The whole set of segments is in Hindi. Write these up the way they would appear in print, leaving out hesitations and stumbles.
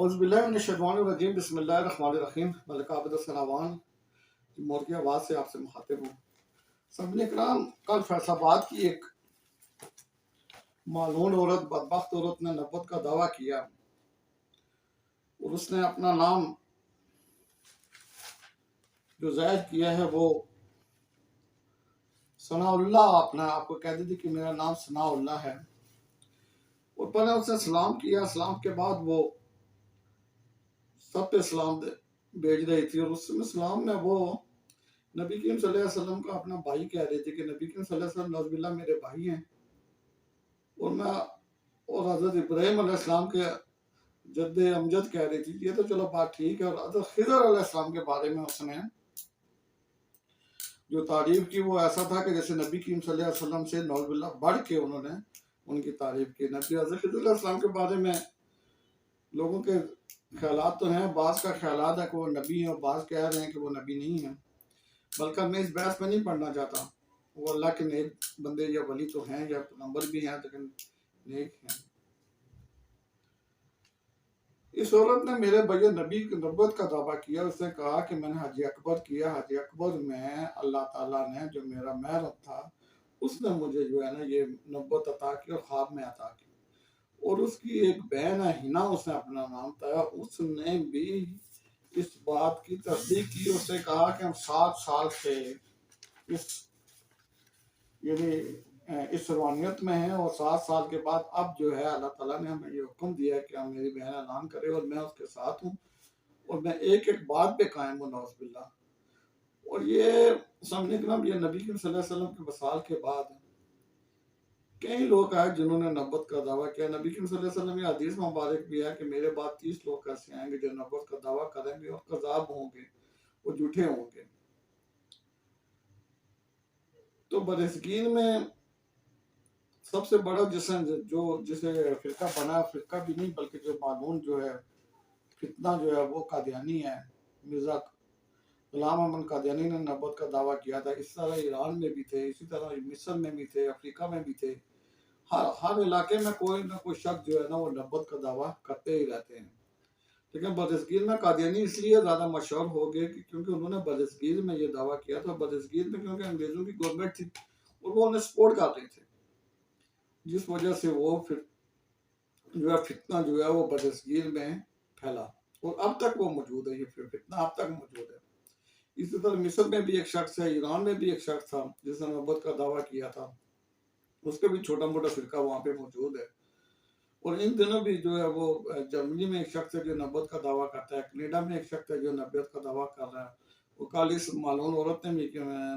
औज़ुबिल्लाहिमिनश्शैतानिर्रजीम बिस्मिल्लाहिर्रहमानिर्रहीम मलिक आबिद मोर की आवाज़ से आपसे मुखातिब हूँ। सबने कराम, कल फैसलाबाद की एक मालून औरत, बदबख्त औरत ने नबूवत का दावा किया और उसने अपना नाम जो जाहिर किया है वो सनाउल्लाह अपना आपको कह दी थी कि मेरा नाम सनाउल्लाह है। और पहले उसने सलाम किया, सलाम के बाद वो सब पे सलाम भेज रही थी और उसमें सलाम में वो नबी करीम सल्लल्लाहु अलैहि वसल्लम का अपना भाई कह रही थी कि नबी करीम सल्लल्लाहु अलैहि वसल्लम नौजुबिल्लाह मेरे भाई हैं। और हज़रत इब्राहीम अलैहिस्सलाम के जद्दे अमजद कह रही थी। ये तो चलो बात ठीक है। और हज़रत खिज़र अलैहिस्सलाम के बारे में उसने जो तारीफ की वो ऐसा था कि जैसे नबी करीम सल्लल्लाहु अलैहि वसल्लम से नौजुबिल्लाह बढ़ के उन्होंने उनकी तारीफ की। नबी हज़रत खिज़र अलैहिस्सलाम के बारे में लोगों के ख्यालात तो हैं, बाज़ का ख्यालात है कि वो नबी हैं और बाज़ कह रहे हैं कि वो नबी नहीं है। बल्कि मैं इस बहस में नहीं पढ़ना चाहता। वो अल्लाह के नेक बंदे या वली तो हैं या पैगंबर भी हैं, लेकिन नेक हैं। इस औरत ने मेरे बगैर नबी की नबूवत का दावा किया। उसने कहा कि मैंने हज अकबर किया, हज अकबर में अल्लाह ताला ने जो मेरा महरम था उसने मुझे जो है ना ये नबूवत अता की और ख्वाब में अता की। और उसकी एक बहन है हिना, उसने अपना नाम था, उसने भी इस बात की तस्दीक की। उसने कहा कि हम 7 साल से इस यानी इस रूहानियत में है और 7 साल के बाद अब जो है अल्लाह ताला ने हमें ये हुक्म दिया है कि हम मेरी बहन ऐलान करे और मैं उसके साथ हूँ और मैं एक एक बात पे कायम हूँ नौज़ुबिल्लाह। और ये समझने के नाम ये नबी सल्लल्लाहु अलैहि वसल्लम के वसाल के बाद कई लोग आए जिन्होंने नबूवत का दावा किया। नबी सल्लल्लाहु अलैहि वसल्लम ये हदीस मुबारक भी है कि मेरे बाद 30 लोग ऐसे आएंगे जो नबूवत का दावा करेंगे और कज़ाब होंगे, वो झूठे होंगे। तो बरसगीर में सबसे बड़ा जिसे फिरका बना, फिरका भी नहीं बल्कि जो मालूम जो है फितना जो है वो कादियानी है। मिर्जा गुलाम अहमद कादियानी ने नबूवत का दावा किया था। इस तरह ईरान में भी थे, इसी तरह मिस्र में भी थे, अफ्रीका में भी थे। हर इलाके में कोई ना कोई शख्स जो है ना वो नबूवत का दावा करते ही रहते हैं। लेकिन बरसगीर में कादियानी इसलिए ज़्यादा मशहूर हो गए कि क्योंकि उन्होंने बरसगीर में ये दावा किया था। बरसगीर में क्योंकि अंग्रेज़ों की गवर्नमेंट थी और वो उन्हें सपोर्ट कर रहे थे, जिस वजह से वो फिर जो है फितना जो है वो बरसगीर में फैला और अब तक वो मौजूद है। ये फितना अब तक मौजूद है। इसी तरह मिस्र में भी एक शख्स है, ईरान में भी एक शख्स था जिसने नबूवत का दावा किया था। उसका भी छोटा मोटा फिरका वहाँ पे मौजूद है। और इन दिनों भी जो है वो जर्मनी में एक शख्स है जो नबूवत का दावा करता है। कनाडा में एक शख्स है जो नबूवत का दावा कर रहा है। वो कल इस मालूम औरत ने भी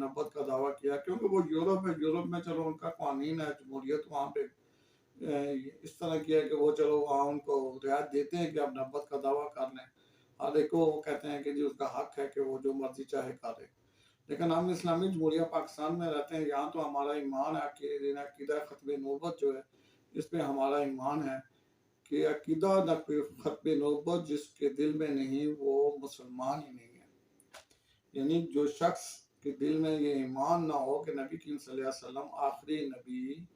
नबूवत का दावा किया क्योंकि वो यूरोप है। यूरोप में चलो उनका कानून है, जमहूरियत वहाँ पे इस तरह किया कि वो चलो वहाँ उनको रियायत देते हैं कि आप नबूवत का दावा कर लें। हर एक को वो कहते हैं कि जी उसका हक है कि वो जो मर्जी चाहे करे। लेकिन हम इस्लामी जमहूरिया पाकिस्तान में रहते हैं, यहाँ तो हमारा ईमान है कि अकीदा ख़त्म नबूवत जो है इस पे हमारा ईमान है कि अकीदा न ख़त्म नबूवत जिसके दिल में नहीं वो मुसलमान ही नहीं है। यानी जो शख्स के दिल में ये ईमान ना हो कि नबी करीम सल्लल्लाहु अलैहि वसल्लम आखिरी नबी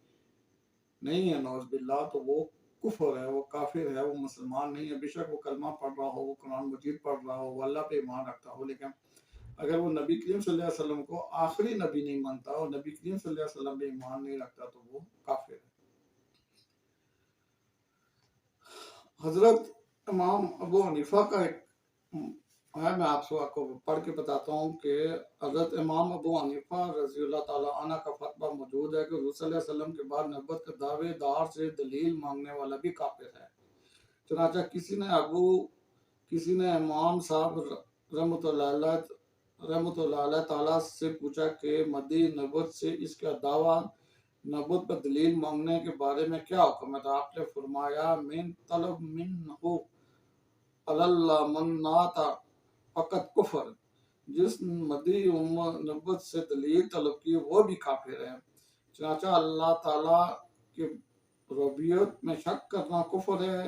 नहीं है नौज़ुबिल्लाह, तो वो कुफ्र है, वो काफिर है, वो मुसलमान नहीं है। बेशक वो कलमा पढ़ रहा हो, वो कुरान मजीद पढ़ रहा हो, वो अल्लाह पे ईमान रखता हो, लेकिन अगर वो नबी करीम सल्लल्लाहु अलैहि वसल्लम को आखिरी नबी नहीं मानता और नबी करीम सल्लल्लाहु अलैहि वसल्लम पे ईमान नहीं रखता तो वो काफिर है। हजरत इमाम अबू हनीफा का एक है, मैं आपको पढ़ के बताता हूँ कि हजरत इमाम अबू हनीफा रज़ियल्लाहु ताला अन्हु का फतवा मौजूद है कि हुज़ूर सल्लल्लाहु अलैहि वसल्लम के बाद नबूवत के दावेदार से दलील मांगने वाला भी काफिर है। चुनांचे किसी ने इमाम साहब रहमतुल्लाह ताला से पूछा कि मदी नबूवत से इसका दावा नबूवत पर दलील मांगने के बारे में क्या हुक्म है। तो आपने फरमाया मिन तलब मिन्हु अल्लाह मन्नाता फ़कत कुफर, जिस मदी नबूवत से दलील तलब की वो भी काफिर है। चुनांचे अल्लाह ताला के रबियत में शक करना कुफर है,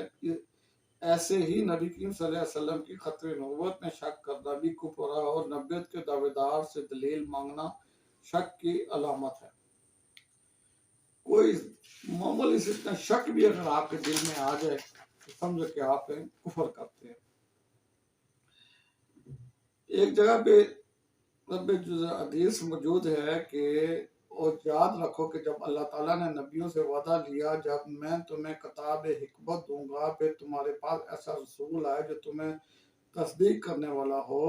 ऐसे ही नबी करीम सल्लल्लाहु अलैहि वसल्लम की खत्म नबूवत में शक करना भी कुफर है और नबूवत के दावेदार से दलील मांगना शक की अलामत है। कोई मामूली से इतना शक भी अगर आपके दिल में आ जाए समझ के आप कुफर करते हैं। एक जगह पे रब हदीस मौजूद है कि और याद रखो कि जब अल्लाह ताला ने नबियों से वादा लिया, जब मैं तुम्हें किताब हिकमत दूंगा, फिर तुम्हारे पास ऐसा रसूल आए जो तुम्हें तस्दीक करने वाला हो,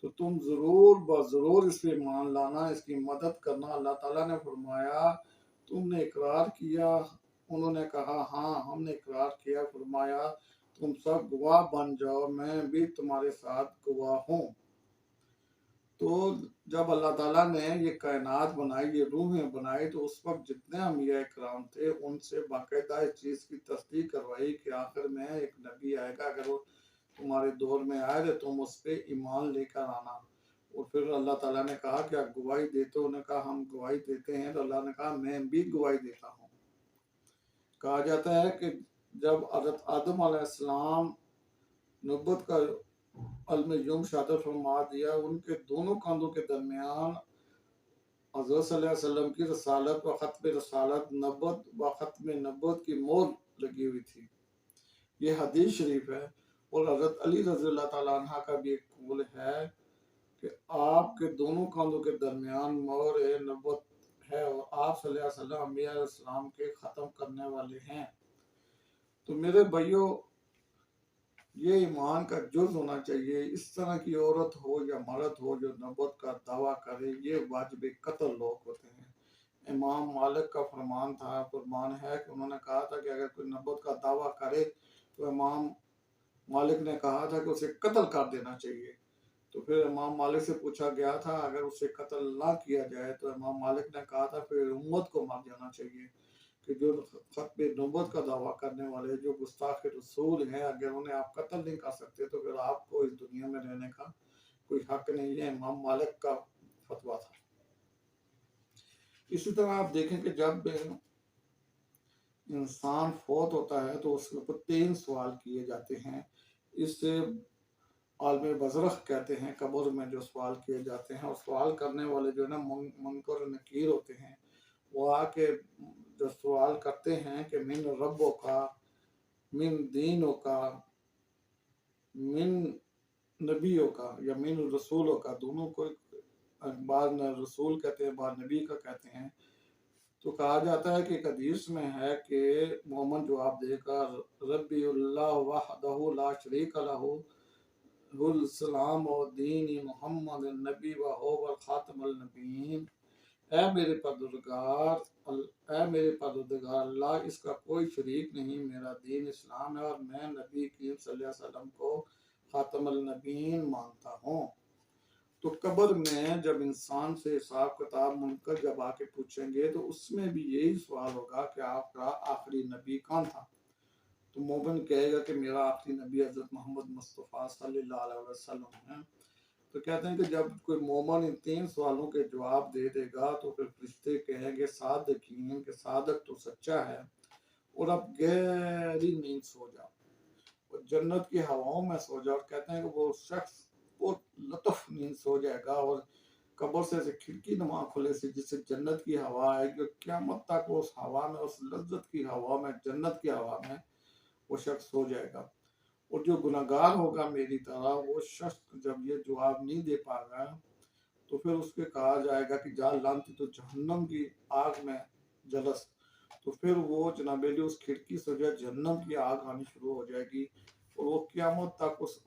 तो तुम ज़रूर ब ज़रूर इस पे ईमान लाना, इसकी मदद करना। अल्लाह ताला ने फरमाया, तुमने इकरार किया? उन्होंने कहा, हाँ हमने इकरार किया। फरमाया, तुम सब गवाह बन जाओ, मैं भी तुम्हारे साथ गवाह हूँ। तो जब अल्लाह ताला ने ये कायनात बनाई, ये रूहें बनाई, तो उस वक्त जितने अम्बिया इकराम थे उनसे बाकायदा इस चीज़ की तस्दीक करवाई कि आखिर में एक नबी आएगा, अगर वो तुम्हारे दौर में आए तो तुम उस पर ईमान लेकर आना। और फिर अल्लाह ताला ने कहा कि आप गवाही देते हो? उन्होंने कहा हम गवाही देते हैं। तो अल्लाह ने कहा मैं भी गवाही देता हूँ। कहा जाता है कि जब हज़रत आदम अलैहिस्सलाम नबूवत का अलम यूम शादत फरमा दिया, उनके दोनों कंधों के दरमियान हज़रत सल्लल्लाहु अलैहि वसल्लम की रसालत व ख़त्म रसालत, नबूवत व ख़त्म नबूवत की मोहर लगी हुई थी। ये हदीस शरीफ है। और हज़रत अली रज़ी अल्लाह तआला अन्हा का भी एक कौल है कि आपके दोनों कंधों के दरमियान मोहर नबूवत है और आप सल्लल्लाहु अलैहि वसल्लम अंबिया अलैहिस्सलाम के ख़त्म करने वाले हैं। तो मेरे भाइयों, ये ईमान का जुज़ होना चाहिए। इस तरह की औरत हो या मर्द हो जो नबूवत का दावा करे, ये वाजिब कत्ल लोग होते हैं। इमाम मालिक का फरमान है कि उन्होंने कहा था कि अगर कोई नबूवत का दावा करे तो इमाम मालिक ने कहा था कि उसे कत्ल कर देना चाहिए। तो फिर इमाम मालिक से पूछा गया था, अगर उसे कत्ल ना किया जाए, तो इमाम मालिक ने कहा था फिर उम्मत को मार देना चाहिए कि जो ख़त्म नबूवत का दावा करने वाले, जो गुस्ताख रसूल हैं, अगर उन्हें आप कत्ल नहीं कर सकते तो फिर आपको इस दुनिया में रहने का कोई हक नहीं है। इमाम मालिक का फतवा था। इसी तरह आप देखें कि जब इंसान फौत होता है तो उसके ऊपर 3 सवाल किए जाते हैं। इससे आलम बज़रख कहते हैं, कब्र में जो सवाल किए जाते हैं। और सवाल करने वाले जो है ना मुनकर और नकीर होते हैं, वो आके जो सवाल करते हैं कि मिन रब्बो का, मिन दीनों का, मिन नबियों का या मिन रसूलों का, दोनों को बाद रसूल कहते हैं, बाद नबी का कहते हैं। तो कहा जाता है कि एक हदीस में है कि मोहम्मद जवाब देगा, रब्बियुल्लाह वहदहु ला शरीक लहू हुल सलाम और दीन मोहम्मद नबी व हुवल खातमुल नबीयीन। ऐ मेरे परवरदिगार अल्लाह, इसका कोई शरीक नहीं, मेरा दीन इस्लाम है और मैं नबी करीम सल्लल्लाहु अलैहि वसल्लम को खातमुल नबीयीन मानता हूँ। तो कब्र में जब इंसान से हिसाब किताब मुनकर जब आके पूछेंगे तो उसमें भी यही सवाल होगा कि आपका आखिरी नबी कौन था। तो मोमिन कहेगा कि मेरा आखिरी नबी हज़रत मोहम्मद मुस्तफ़ा सल्लल्लाहु अलैहि वसल्लम है। तो कहते हैं कि जब कोई मोमिन इन 3 सवालों के जवाब दे देगा तो फिर फरिश्ते कहेंगे सादिकीन के सादक तो सच्चा है, और अब गहरी नींद सो जाओ और जन्नत की हवाओं में सो जाओ। और कहते हैं कि वो शख्स बहुत लुत्फ नींद सो जाएगा और कब्र से खिड़की नुमा खुले से जिससे जन्नत की हवा आएगी। क़यामत तक वो उस हवा में, उस लज्जत की हवा में, जन्नत की हवा में वो शख्स सो जाएगा। और जो गुनहगार होगा मेरी तरह, वो शख्स जब ये जवाब नहीं दे पाएगा तो फिर उसके कहा जाएगा कि जा लानती तो जहन्नम की आग में जलस। तो फिर वो जनाबेली उस खिड़की से जो है जहन्नम की आग आनी शुरू हो जाएगी और वो क़यामत तक उस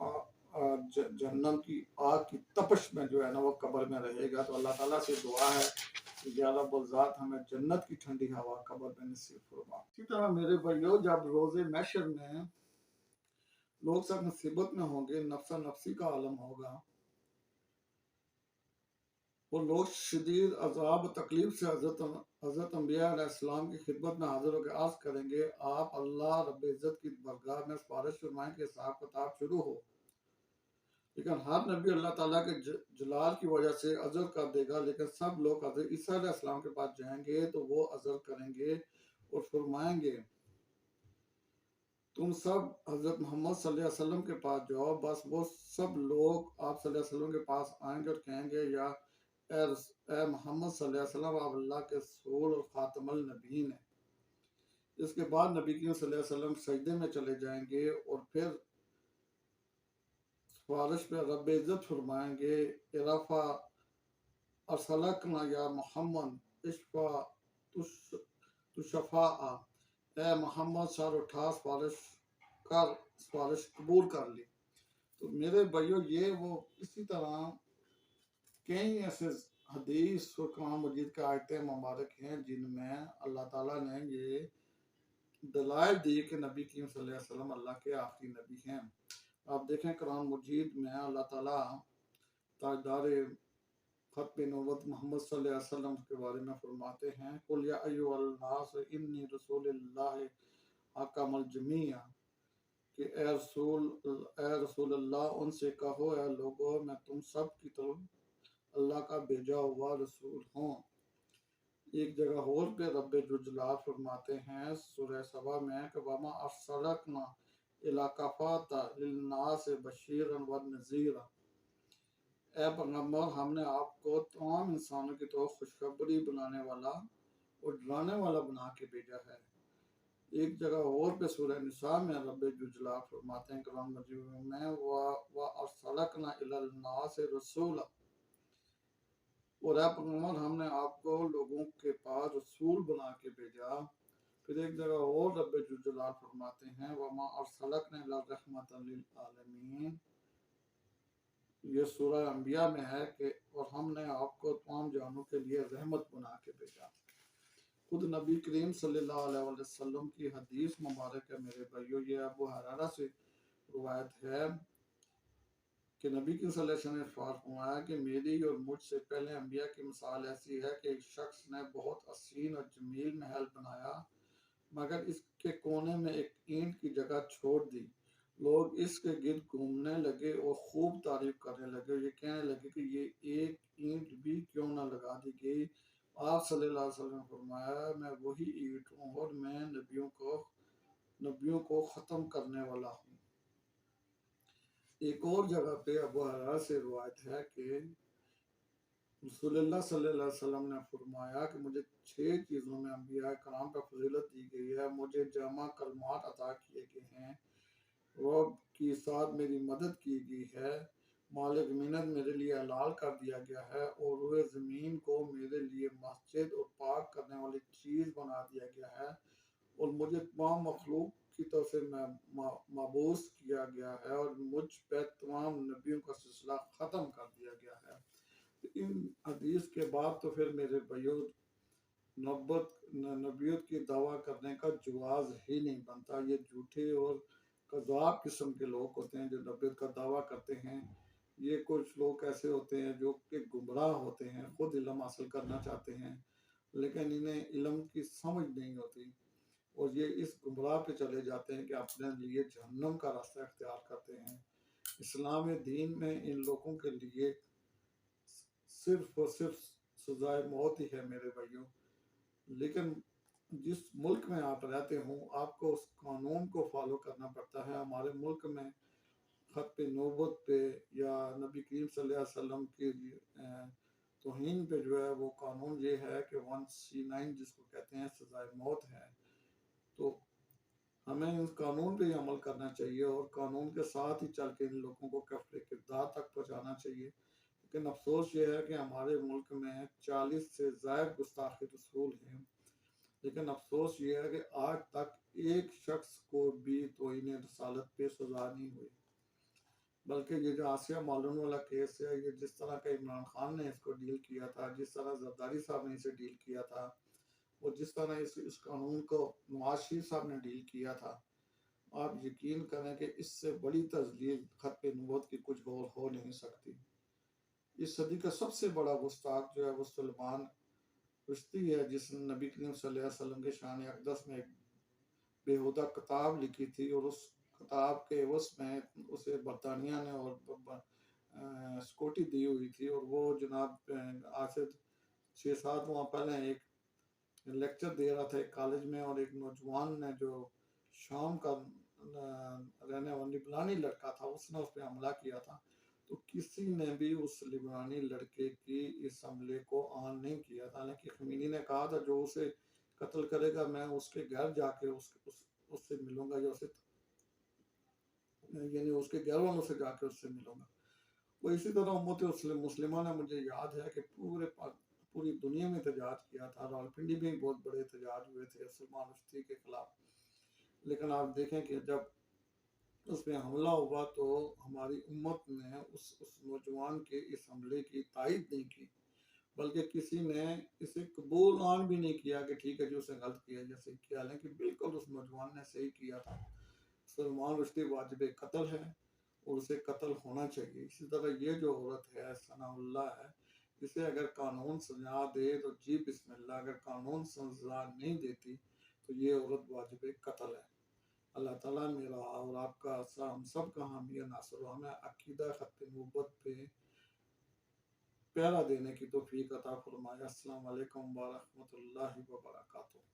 जहन्नम की आग की तपश में जो है ना वो कब्र में रहेगा। तो अल्लाह ताला से दुआ है कि या रब्बुल ज़ात हमें जन्नत की ठंडी हवा कब्र में नसीब फरमा। इसी तरह मेरे भाइयों, जब रोज़े महशर में लोग सब मुसीबत में होंगे, नफ्सा नफ्सी का आलम होगा, वो लोग शदीद अजाब तकलीफ से हज़रत अम्बिया अलैहिस्सलाम की खिदमत में हाजिर होकर अर्ज करेंगे, आप अल्लाह रब्बुल इज़्ज़त की बारगाह में सिफारिश फरमाएं कि हिसाब किताब शुरू हो। लेकिन हर नबी अल्लाह ताला के जलाल की वजह से अज़र कर देगा, लेकिन सब लोग हज़रत ईसा अलैहिस्सलाम के पास जाएंगे तो वो अज़र करेंगे और फरमाएंगे, तुम सब हज़रत मोहम्मद सल्लल्लाहु अलैहि वसल्लम के पास जाओ। बस वो सब लोग आप सल्लल्लाहु अलैहि वसल्लम के पास आएंगे और कहेंगे, या ए मोहम्मद सल्लल्लाहु अलैहि वसल्लम, आप अल्लाह के रसूल और खातमुल नबीयीन हैं। इसके बाद नबी करीम सल्लल्लाहु अलैहि वसल्लम सजदे में चले जाएंगे और फिर सिफारिश पे रब इज़्ज़त फरमाएंगे, इरफ़ा अर्सलकना या मोहम्मद इशफ़ा तुशफ़ा, ए मोहम्मद सर उठा सिफारिश कर, सिफारिश कबूल कर ली। तो मेरे भाइयों ये वो इसी तरह कई ऐसे हदीस और कुरान मजीद के आयतें मुबारक हैं जिनमें अल्लाह ताला ने ये दलाइल दी कि नबी करीम सल्लल्लाहु अलैहि वसल्लम अल्लाह के आखिरी नबी हैं। आप देखें कुरान मजीद में अल्लाह ताला ताजदार खत्म नबूवत मोहम्मद सल्लल्लाहु अलैहि वसल्लम के बारे में फरमाते हैं, कुल या अय्युहल नास इन्नी रसूलुल्लाह हकामुल जमीआ, कि ए रसूल अल्लाह उनसे कहो ए लोगो मैं तुम सब की तरफ अल्लाह का भेजा हुआ रसूल हूँ। एक जगह और पे रब जुजलाल फरमाते हैं सूरह सबा में कि वमा अर्सलकना इला कफ़ाता लिन्नास बशीरन व नज़ीरा, ए पैगंबर हमने आपको तमाम इंसानों की तरफ खुशखबरी बनाने वाला और डराने वाला बना के भेजा है। एक जगह और पे सूरह निसा में रब जुजला फरमाते हैं कुरान मजीद में व अर्सलकना इलल नास रसूला, और ए पैगंबर हमने आपको लोगों के पास रसूल बना के भेजा। फिर एक जगह और रब जुजला फरमाते हैं वमा अर्सलकना इला रहमतल लिल आलमीन, ये सूरह अंबिया में है कि और हमने आपको तमाम जानों के लिए रहमत बना के भेजा। खुद नबी करीम सल्लल्लाहु अलैहि वसल्लम की हदीस मुबारक है मेरे भाइयों, ये अबू हुरैरा से रवायत है कि नबी करीम सल्लल्लाहु अलैहि वसल्लम ने फरमाया कि मेरी और मुझसे पहले अंबिया की मिसाल ऐसी है कि एक शख्स ने बहुत हसीन और जमील महल बनाया, मगर इसके कोने में एक ईंट की जगह छोड़ दी। लोग इसके गिर्द घूमने लगे और खूब तारीफ करने लगे, ये कहने लगे कि ये एक ईंट भी क्यों ना लगा दी गई। आप सल्लल्लाहु अलैहि वसल्लम ने फरमाया मैं वही ईंट हूँ और मैं नबियों को ख़त्म करने वाला हूँ। एक और जगह पे अबू हुरैरा से रिवायत है कि रसूलुल्लाह सल्लल्लाहु अलैहि वसल्लम ने फरमाया कि मुझे 6 चीज़ों में अंबिया कराम पर फजीलत दी गई है। मुझे जमा कलमात अता किए गए हैं, रब की साथ मेरी मदद की गई है, मालिक मिन्नत मेरे लिए हलाल कर दिया गया है और रुए ज़मीन को मेरे लिए मस्जिद और पाक करने वाली चीज़ बना दिया गया है, और मुझे तमाम मखलूक की तरफ से मबूस किया गया है और मुझ पर तमाम नबियों का सिलसिला ख़त्म कर दिया गया है। इन हदीस के बाद तो फिर मेरे भाइयों नबियत की दावा करने का जवाज़ ही नहीं बनता। ये झूठे और कज़ाब किस्म के लोग होते हैं जो नबियत का दावा करते हैं। ये कुछ लोग ऐसे होते हैं जो कि गुमराह होते हैं, खुद इल्म हासिल करना चाहते हैं लेकिन इन्हें इल्म की समझ नहीं होती और ये इस गुमराह पे चले जाते हैं कि अपने लिए जहन्नम का रास्ता इख्तियार करते हैं। इस्लाम दीन में इन लोगों के लिए सिर्फ और सिर्फ सजाए मौत ही है मेरे भाइयों। लेकिन जिस मुल्क में आप रहते हो आपको उस कानून को फॉलो करना पड़ता है। हमारे मुल्क में खत नबूवत पे या नबी करीम सल्लल्लाहु अलैहि वसल्लम की तौहीन पे जो है वो कानून ये है कि 1C9 जिसको कहते हैं सजाए मौत है। तो हमें इस कानून पे ही अमल करना चाहिए और कानून के साथ ही चल के इन लोगों को कफरे किरदार तक पहुँचाना चाहिए। लेकिन अफसोस ये है कि हमारे मुल्क में 40 से ज़ायद गुस्ताखी रसूल हैं, लेकिन अफसोस ये है कि आज तक एक शख्स को भी तौहीन रसालत पे सजा नहीं हुई। बल्कि ये जो आसिया मालून वाला केस है, ये जिस तरह का इमरान खान ने इसको डील किया था, जिस तरह जरदारी साहब ने इसे डील किया था और जिस तरह इस कानून को नवाज शरीफ साहब ने डील किया था, आप यकीन करें कि इससे बड़ी तजलील खत नबूवत की कुछ और हो नहीं सकती। इस सदी का सबसे बड़ा गुस्ताख जो है वो सलमान रुश्दी है, जिसने नबी करीम सल्लल्लाहु अलैहि वसल्लम के शान अक़दस में एक बेहुदा किताब लिखी थी और उस किताब के उसमें उसे बरतानिया ने और सिक्योरिटी दी हुई थी और वो जनाब आज से 6-7 माह पहले एक लेक्चर दे रहा था एक कॉलेज में और एक नौजवान ने जो शाम का रहने वाला लिबानी लड़का था उसने उस पर हमला किया था। तो किसी ने भी उस लिबानी लड़के की इस हमले को ऑन नहीं किया था, हालांकि खमीनी ने कहा था जो उसे कत्ल करेगा, मैं उसके घर जाके उससे मिलूंगा, या उसे यानी उसके घर वालों से जाके उससे मिलूंगा। वो इसी तरह उम्मत मुस्लिमा ने, मुझे याद है कि पूरी दुनिया में एहतजाज किया था, रावलपिंडी में बहुत बड़े एहतजाज हुए थे सलमान रुश्दी के खिलाफ। लेकिन आप देखें कि जब उस पे हमला हुआ तो हमारी उम्मत ने उस नौजवान के इस हमले की तायद नहीं की, बल्कि किसी ने इसे कबूल आन भी नहीं किया कि ठीक है जी उसने गलत किया जैसे किया, हालांकि बिल्कुल उस नौजवान ने सही किया था। सलमान रुश्दी वाजिब कत्ल है और उसे कत्ल होना चाहिए। इसी तरह ये जो औरत है सनाउल्लाह है, इसे अगर कानून सजा दे तो जी बिस्मिल्लाह, अगर कानून सजा नहीं देती तो ये औरत वाजिब कत्ल है। अल्लाह ताला मेरा और आपका हम सब का हामी नासर, हमें अकीदा खत्म नबूवत पे प्यारा देने की तौफीक अता फरमाए। अस्सलाम वालेकुम व रहमतुल्लाहि व बरकातुहू।